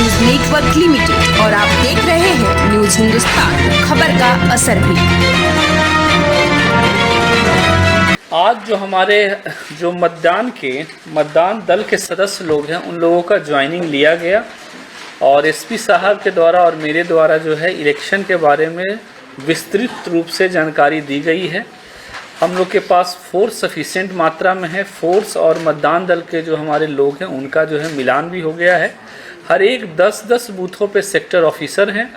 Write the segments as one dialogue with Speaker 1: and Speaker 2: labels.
Speaker 1: News network limited और आप देख रहे हैं न्यूज हिंदुस्तान, खबर का असर भी।
Speaker 2: आज जो हमारे मतदान दल के सदस्य लोग हैं, उन लोगों का ज्वाइनिंग लिया गया और एसपी साहब के द्वारा और मेरे द्वारा जो है इलेक्शन के बारे में विस्तृत रूप से जानकारी दी गई है। हम लोग के पास फोर्स सफिशिएंट मात्रा में है। फोर्स और मतदान दल के जो हमारे लोग हैं उनका जो है मिलान भी हो गया है। हर एक 10-10 बूथों पे सेक्टर ऑफिसर हैं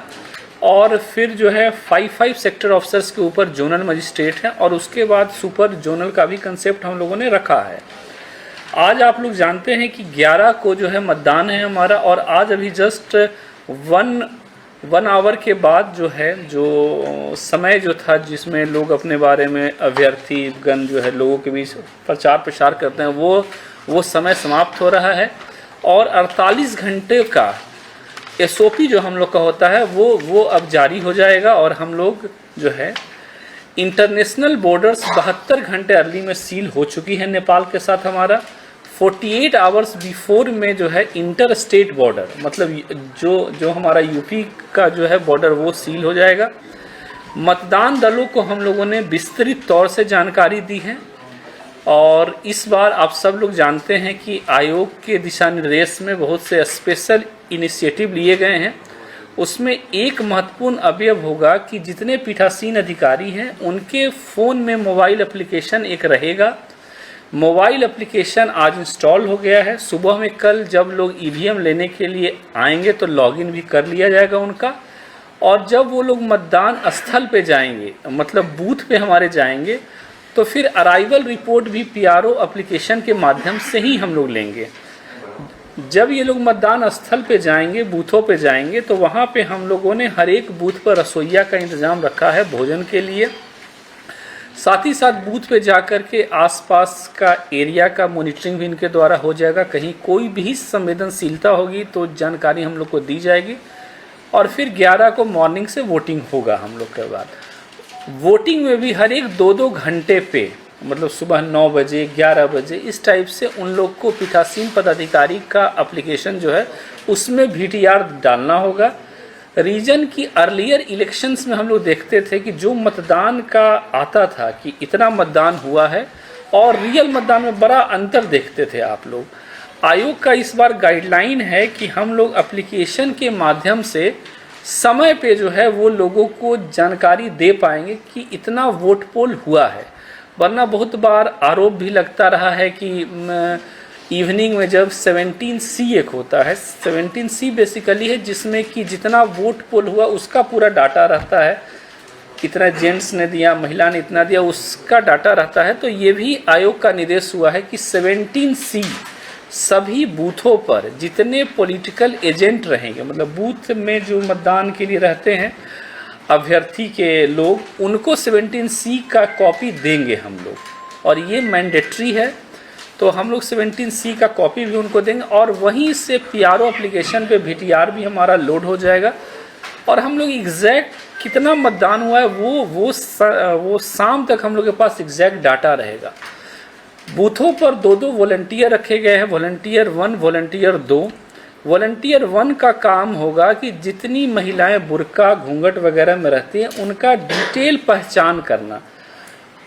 Speaker 2: और फिर जो है 5 सेक्टर ऑफिसर्स के ऊपर जोनल मजिस्ट्रेट हैं और उसके बाद सुपर जोनल का भी कंसेप्ट हम लोगों ने रखा है। आज आप लोग जानते हैं कि 11 को जो है मतदान है हमारा और आज अभी जस्ट वन आवर के बाद जो है जो समय जो था जिसमें लोग अपने बारे में अभ्यर्थीगण जो है लोगों के बीच प्रचार प्रसार करते हैं वो समय समाप्त हो रहा है और 48 घंटे का एसओपी जो हम लोग का होता है वो अब जारी हो जाएगा और हम लोग जो है इंटरनेशनल बॉर्डर्स 72 घंटे अर्ली में सील हो चुकी है नेपाल के साथ हमारा। 48 आवर्स बिफोर में जो है इंटर स्टेट बॉर्डर मतलब जो हमारा यूपी का जो है बॉर्डर वो सील हो जाएगा। मतदान दलों को हम लोगों ने विस्तृत तौर से जानकारी दी है और इस बार आप सब लोग जानते हैं कि आयोग के दिशा निर्देश में बहुत से स्पेशल इनिशिएटिव लिए गए हैं। उसमें एक महत्वपूर्ण अवयव होगा कि जितने पीठासीन अधिकारी हैं उनके फ़ोन में मोबाइल एप्लीकेशन एक रहेगा। मोबाइल एप्लीकेशन आज इंस्टॉल हो गया है। सुबह में कल जब लोग ईवीएम लेने के लिए आएंगे तो लॉगिन भी कर लिया जाएगा उनका और जब वो लोग मतदान स्थल पे जाएंगे मतलब बूथ पे हमारे जाएंगे तो फिर अराइवल रिपोर्ट भी पीआरओ एप्लीकेशन के माध्यम से ही हम लोग लेंगे। जब ये लोग मतदान स्थल पे जाएंगे बूथों पे जाएंगे तो वहाँ पे हम लोगों ने हर एक बूथ पर रसोइया का इंतज़ाम रखा है भोजन के लिए। साथ ही साथ बूथ पे जाकर के आसपास का एरिया का मॉनिटरिंग भी इनके द्वारा हो जाएगा। कहीं कोई भी संवेदनशीलता होगी तो जानकारी हम लोग को दी जाएगी और फिर 11 को मॉर्निंग से वोटिंग होगा। हम लोग के बाद वोटिंग में भी हर एक 2-2 घंटे पे मतलब सुबह 9 बजे 11 बजे इस टाइप से उन लोग को पीठासीन पदाधिकारी का एप्लीकेशन जो है उसमें VTR डालना होगा। रीजन की अर्लियर इलेक्शंस में हम लोग देखते थे कि जो मतदान का आता था कि इतना मतदान हुआ है और रियल मतदान में बड़ा अंतर देखते थे आप लोग। आयोग का इस बार गाइडलाइन है कि हम लोग एप्लीकेशन के माध्यम से समय पे जो है वो लोगों को जानकारी दे पाएंगे कि इतना वोट पोल हुआ है। वरना बहुत बार आरोप भी लगता रहा है कि इवनिंग में जब 17C एक होता है, 17C बेसिकली है जिसमें कि जितना वोट पोल हुआ उसका पूरा डाटा रहता है, कितना जेंट्स ने दिया महिला ने इतना दिया उसका डाटा रहता है। तो ये भी आयोग का निर्देश हुआ है कि 17C सभी बूथों पर जितने पॉलिटिकल एजेंट रहेंगे मतलब बूथ में जो मतदान के लिए रहते हैं अभ्यर्थी के लोग उनको 17C का कॉपी देंगे हम लोग और ये मैंडेटरी है। तो हम लोग 17C का कॉपी भी उनको देंगे और वहीं से पीआरओ एप्लीकेशन पे VTR भी हमारा लोड हो जाएगा और हम लोग एग्जैक्ट कितना मतदान हुआ है वो शाम तक हम लोग के पास एग्जैक्ट डाटा रहेगा। बूथों पर 2-2 वॉलंटियर रखे गए हैं, वॉलंटियर 1 वॉलंटियर 2। वॉलंटियर 1 का काम होगा कि जितनी महिलाएं बुर्का घूंघट वगैरह में रहती हैं उनका डिटेल पहचान करना।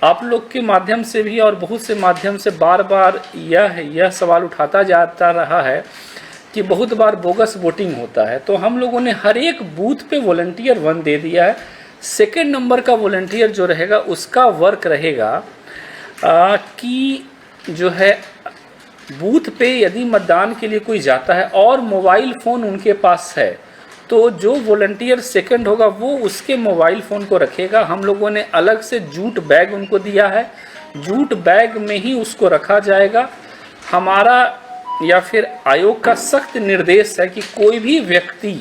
Speaker 2: आप लोग के माध्यम से भी और बहुत से माध्यम से बार बार यह सवाल उठाता जाता रहा है कि बहुत बार बोगस वोटिंग होता है। तो हम लोगों ने हर एक बूथ पे वॉलंटियर 1 दे दिया है। सेकेंड नंबर का वॉलंटियर जो रहेगा उसका वर्क रहेगा कि जो है बूथ पे यदि मतदान के लिए कोई जाता है और मोबाइल फ़ोन उनके पास है तो जो वॉलंटियर सेकंड होगा वो उसके मोबाइल फ़ोन को रखेगा। हम लोगों ने अलग से जूट बैग उनको दिया है, जूट बैग में ही उसको रखा जाएगा। हमारा या फिर आयोग का सख्त निर्देश है कि कोई भी व्यक्ति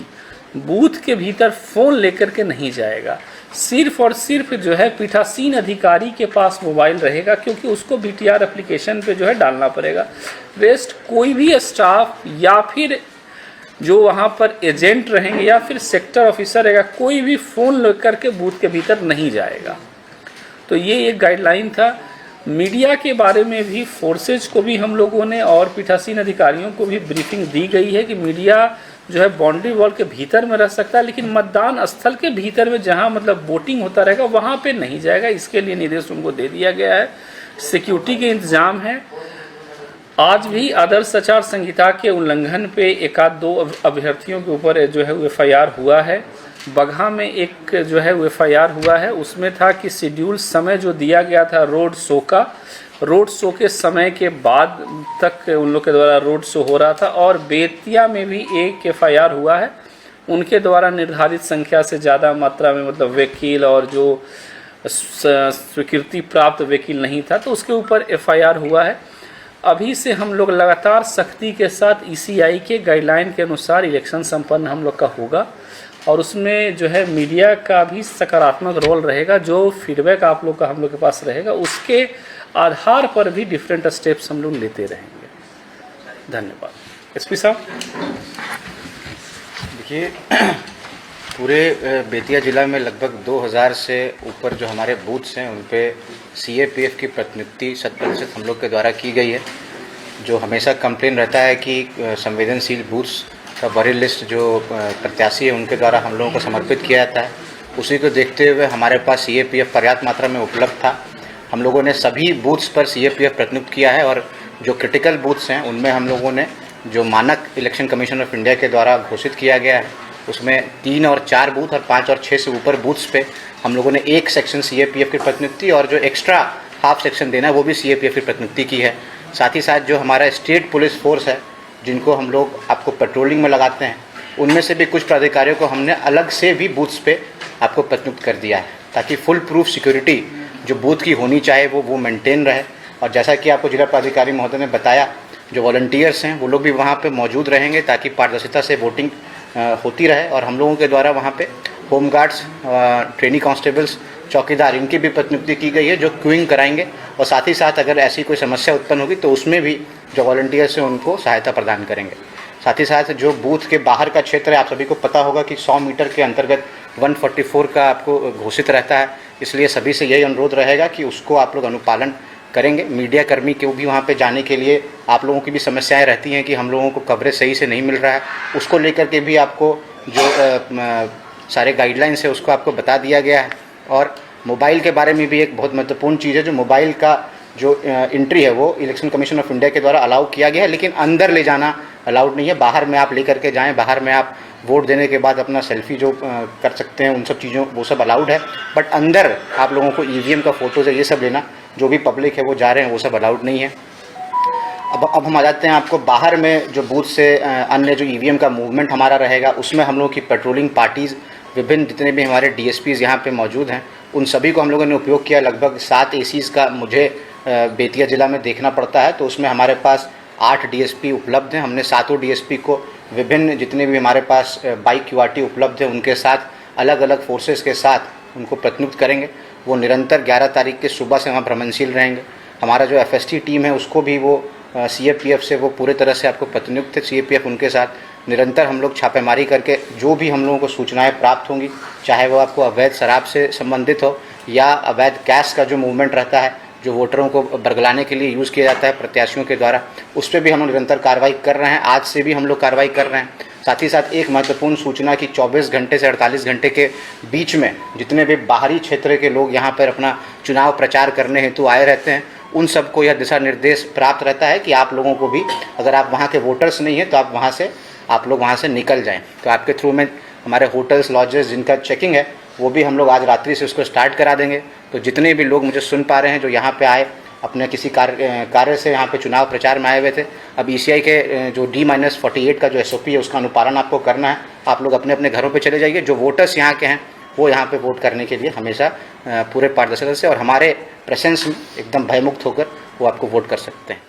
Speaker 2: बूथ के भीतर फ़ोन लेकर के नहीं जाएगा। सिर्फ और सिर्फ जो है पीठासीन अधिकारी के पास मोबाइल रहेगा क्योंकि उसको VTR एप्लीकेशन पे जो है डालना पड़ेगा। रेस्ट कोई भी स्टाफ या फिर जो वहाँ पर एजेंट रहेंगे या फिर सेक्टर ऑफिसर रहेगा कोई भी फ़ोन लेकर के बूथ के भीतर नहीं जाएगा। तो ये एक गाइडलाइन था। मीडिया के बारे में भी फोर्सेज को भी हम लोगों ने और पीठासीन अधिकारियों को भी ब्रीफिंग दी गई है कि मीडिया जो है बाउंड्री वॉल के भीतर में रह सकता है, लेकिन मतदान स्थल के भीतर में जहां मतलब वोटिंग होता रहेगा वहां पे नहीं जाएगा। इसके लिए निर्देश उनको दे दिया गया है। सिक्योरिटी के इंतजाम है। आज भी आदर्श आचार संहिता के उल्लंघन पे एक आध दो अभ्यर्थियों के ऊपर जो है वो FIR हुआ है। बगहा में एक जो है वो FIR हुआ है, उसमें था कि शेड्यूल समय जो दिया गया था रोड शो का, रोड शो के समय के बाद तक उन लोग के द्वारा रोड शो हो रहा था। और बेतिया में भी एक FIR हुआ है, उनके द्वारा निर्धारित संख्या से ज़्यादा मात्रा में मतलब वकील और जो स्वीकृति प्राप्त वकील नहीं था, तो उसके ऊपर FIR हुआ है। अभी से हम लोग लगातार सख्ती के साथ ECI के गाइडलाइन के अनुसार इलेक्शन संपन्न हम लोग का होगा, और उसमें जो है मीडिया का भी सकारात्मक रोल रहेगा। जो फीडबैक आप लोग का हम लोग के पास रहेगा उसके आधार पर भी डिफरेंट स्टेप्स हम लोग लेते रहेंगे। धन्यवाद। SP साहब।
Speaker 3: देखिए, पूरे बेतिया ज़िला में लगभग 2000 से ऊपर जो हमारे बूथ्स हैं उन पे CAPF की प्रतिनियुक्ति 100% हम लोग के द्वारा की गई है। जो हमेशा कंप्लेन रहता है कि संवेदनशील बूथ्स का बड़ी लिस्ट जो प्रत्याशी है उनके द्वारा हम लोगों को समर्पित किया जाता है, उसी को देखते हुए हमारे पास CAPF पर्याप्त मात्रा में उपलब्ध था। हम लोगों ने सभी बूथ्स पर CAPF प्रतिनियुक्त किया है, और जो क्रिटिकल बूथ्स हैं उनमें हम लोगों ने जो मानक इलेक्शन कमीशन ऑफ इंडिया के द्वारा घोषित किया गया है उसमें 3 और 4 बूथ और 5 और 6 से ऊपर बूथ्स पे हम लोगों ने एक सेक्शन CAPF की प्रतिनियुक्ति और जो एक्स्ट्रा हाफ सेक्शन देना है वो भी CAPF की प्रतिनियुक्ति की है। साथ ही साथ जो हमारा स्टेट पुलिस फोर्स है जिनको हम लोग आपको पेट्रोलिंग में लगाते हैं, उनमें से भी कुछ प्राधिकारियों को हमने अलग से भी बूथ्स पे आपको प्रतिनियुक्त कर दिया है, ताकि फुल प्रूफ सिक्योरिटी जो बूथ की होनी चाहिए वो मेंटेन रहे। और जैसा कि आपको जिला प्राधिकारी महोदय ने बताया, जो वॉलंटियर्स हैं वो लोग भी वहाँ पे मौजूद रहेंगे ताकि पारदर्शिता से वोटिंग होती रहे। और हम लोगों के द्वारा वहाँ पे होमगार्ड्स, ट्रेनी कांस्टेबल्स, चौकीदार, इनकी भी प्रतिनियुक्ति की गई है जो क्यूइंग कराएंगे। और साथ ही साथ अगर ऐसी कोई समस्या उत्पन्न होगी तो उसमें भी जो वॉलंटियर्स हैं उनको सहायता प्रदान करेंगे। साथ ही साथ जो बूथ के बाहर का क्षेत्र है, आप सभी को पता होगा कि 100 मीटर के अंतर्गत 144 का आपको घोषित रहता है, इसलिए सभी से यही अनुरोध रहेगा कि उसको आप लोग अनुपालन करेंगे। मीडिया कर्मी को भी वहाँ पे जाने के लिए आप लोगों की भी समस्याएं रहती हैं कि हम लोगों को कवरेज सही से नहीं मिल रहा है, उसको लेकर के भी आपको जो सारे गाइडलाइंस है उसको आपको बता दिया गया है। और मोबाइल के बारे में भी एक बहुत महत्वपूर्ण चीज़ है, जो मोबाइल का जो एंट्री है वो इलेक्शन कमीशन ऑफ इंडिया के द्वारा अलाउ किया गया है, लेकिन अंदर ले जाना अलाउड नहीं है। बाहर में आप ले करके जाएँ, बाहर में आप वोट देने के बाद अपना सेल्फी जो कर सकते हैं उन सब चीज़ों वो सब अलाउड है, बट अंदर आप लोगों को EVM का फ़ोटोज़ है ये सब लेना, जो भी पब्लिक है वो जा रहे हैं वो सब अलाउड नहीं है। अब हम आ जाते हैं आपको बाहर में जो बूथ से अन्य जो EVM का मूवमेंट हमारा रहेगा, उसमें हम लोगों की पेट्रोलिंग पार्टीज़, विभिन्न जितने भी हमारे DSPs यहाँ पे मौजूद हैं उन सभी को हम लोगों ने उपयोग किया। लगभग 7 ACs का मुझे बेतिया ज़िला में देखना पड़ता है, तो उसमें हमारे पास 8 DSP उपलब्ध हैं। हमने 7 DSP को विभिन्न जितने भी हमारे पास बाइक QRT उपलब्ध है उनके साथ अलग अलग फोर्सेस के साथ उनको प्रतिनियुक्त करेंगे। वो निरंतर 11 तारीख के सुबह से वहाँ भ्रमणशील रहेंगे। हमारा जो FST टीम है उसको भी वो CAPF से वो पूरे तरह से आपको प्रतिनियुक्त है। CAPF उनके साथ निरंतर हम लोग छापेमारी करके जो भी हम लोगों को सूचनाएं प्राप्त होंगी, चाहे वो आपको अवैध शराब से संबंधित हो या अवैध कैश का जो मूवमेंट रहता है जो वोटरों को बरगलाने के लिए यूज़ किया जाता है प्रत्याशियों के द्वारा, उस पर भी हम लोग निरंतर कार्रवाई कर रहे हैं। आज से भी हम लोग कार्रवाई कर रहे हैं। साथ ही साथ एक महत्वपूर्ण सूचना कि 24 घंटे से 48 घंटे के बीच में जितने भी बाहरी क्षेत्र के लोग यहाँ पर अपना चुनाव प्रचार करने हेतु आए रहते हैं, उन सबको यह दिशा निर्देश प्राप्त रहता है कि आप लोगों को भी, अगर आप वहाँ के वोटर्स नहीं हैं तो आप लोग वहाँ से निकल जाएं। तो आपके थ्रू में हमारे होटल्स, लॉजेस जिनका चेकिंग है वो भी हम लोग आज रात्रि से उसको स्टार्ट करा देंगे। तो जितने भी लोग मुझे सुन पा रहे हैं जो यहाँ पे आए अपने किसी कार्य से यहाँ पे चुनाव प्रचार में आए हुए थे, अब ECI के जो D-48 का जो SOP है उसका अनुपालन आपको करना है। आप लोग अपने अपने घरों पे चले जाइए। जो वोटर्स यहाँ के हैं वो यहाँ पे वोट करने के लिए हमेशा पूरे पारदर्शिता से और हमारे प्रेजेंस में एकदम भयमुक्त होकर वो आपको वोट कर सकते हैं।